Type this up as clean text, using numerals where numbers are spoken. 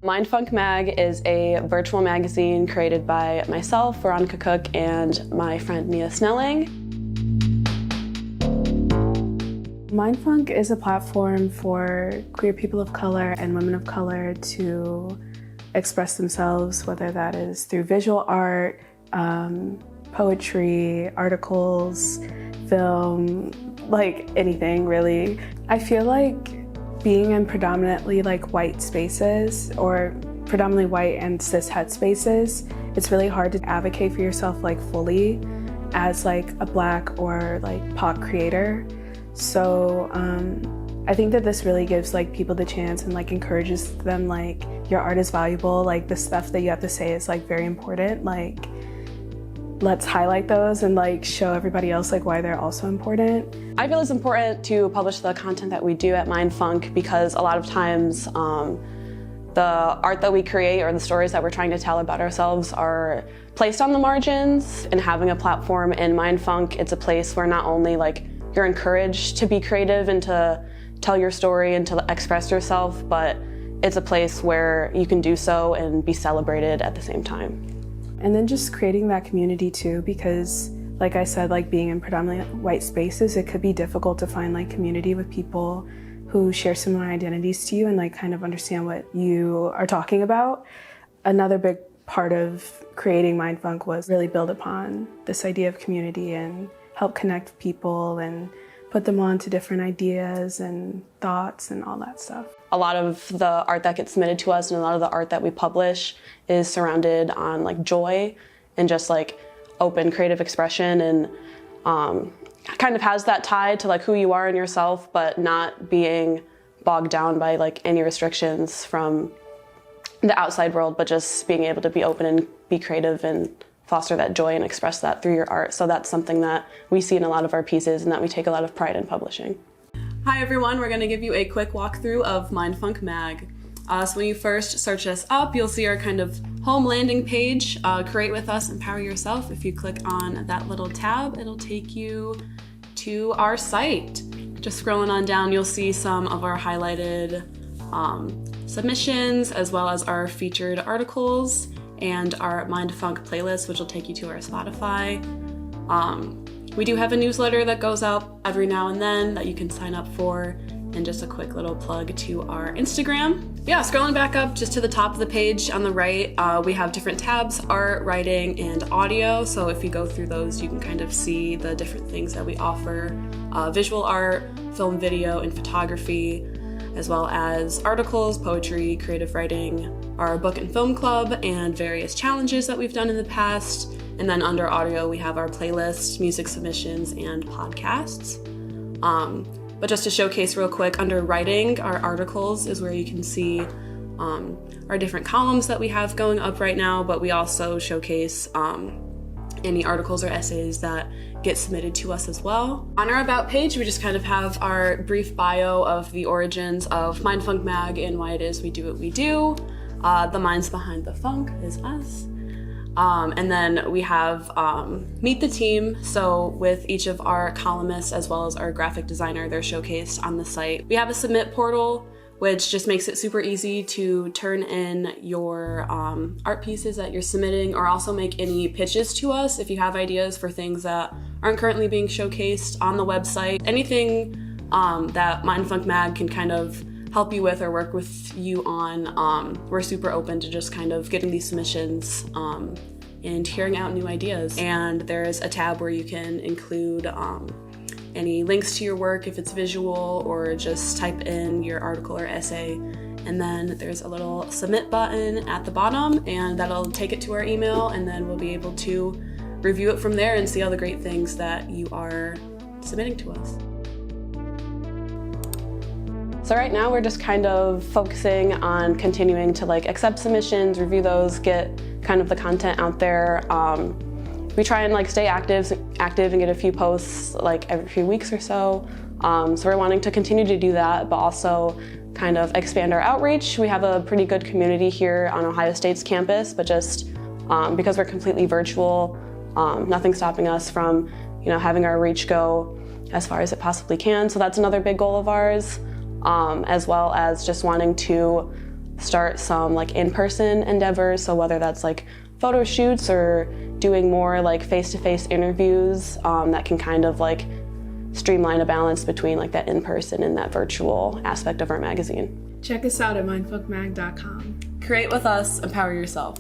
Mindfunk Mag is a virtual magazine created by myself, Veronica Cook, and my friend Mia Snelling. Mindfunk is a platform for queer people of color and women of color to express themselves, whether that is through visual art, poetry, articles, film, like anything really. I feel like being in predominantly white spaces or predominantly white and cis-het spaces, it's really hard to advocate for yourself fully as a Black or POC creator. So I think that this really gives people the chance and encourages them your art is valuable, the stuff that you have to say is very important, let's highlight those and show everybody else why they're also important. I feel it's important to publish the content that we do at Mindfunk because a lot of times the art that we create or the stories that we're trying to tell about ourselves are placed on the margins. And having a platform in Mindfunk, it's a place where not only you're encouraged to be creative and to tell your story and to express yourself, but it's a place where you can do so and be celebrated at the same time. And then just creating that community too, because like I said, being in predominantly white spaces, it could be difficult to find community with people who share similar identities to you and kind of understand what you are talking about. Another big part of creating Mindfunk was really build upon this idea of community and help connect people and put them on to different ideas and thoughts and all that stuff. A lot of the art that gets submitted to us and a lot of the art that we publish is surrounded on joy and just open creative expression and kind of has that tie to who you are in yourself, but not being bogged down by any restrictions from the outside world, but just being able to be open and be creative and foster that joy and express that through your art. So that's something that we see in a lot of our pieces and that we take a lot of pride in publishing. Hi everyone, we're going to give you a quick walkthrough of Mindfunk Mag. So when you first search us up, you'll see our kind of home landing page, Create With Us, Empower Yourself. If you click on that little tab, it'll take you to our site. Just scrolling on down, you'll see some of our highlighted submissions, as well as our featured articles and our Mindfunk playlist, which will take you to our Spotify. We do have a newsletter that goes out every now and then that you can sign up for, and just a quick little plug to our Instagram. Yeah, scrolling back up just to the top of the page on the right, we have different tabs, art, writing, and audio. So if you go through those, you can kind of see the different things that we offer. Visual art, film, video, and photography, as well as articles, poetry, creative writing, our book and film club, and various challenges that we've done in the past. And then under audio, we have our playlist, music submissions, and podcasts. But just to showcase real quick, under writing, our articles is where you can see our different columns that we have going up right now, but we also showcase any articles or essays that get submitted to us as well. On our About page, we just kind of have our brief bio of the origins of Mindfunk Mag and why it is we do what we do. The minds behind the funk is us. And then we have Meet the Team. So with each of our columnists as well as our graphic designer, they're showcased on the site. We have a submit portal, which just makes it super easy to turn in your art pieces that you're submitting, or also make any pitches to us if you have ideas for things that aren't currently being showcased on the website. Anything that Mindfunk Mag can kind of help you with or work with you on, we're super open to just kind of getting these submissions and hearing out new ideas. And there's a tab where you can include any links to your work if it's visual, or just type in your article or essay. And then there's a little submit button at the bottom, and that'll take it to our email, and then we'll be able to review it from there and see all the great things that you are submitting to us. So right now we're just kind of focusing on continuing to accept submissions, review those, get kind of the content out there. We try and stay active and get a few posts every few weeks or so. So we're wanting to continue to do that, but also kind of expand our outreach. We have a pretty good community here on Ohio State's campus, but just because we're completely virtual, nothing's stopping us from having our reach go as far as it possibly can. So that's another big goal of ours. As well as just wanting to start some like in-person endeavors. So whether that's like photo shoots or doing more like face-to-face interviews that can kind of like streamline a balance between like that in-person and that virtual aspect of our magazine. Check us out at mindfuckmag.com. Create with us, empower yourself.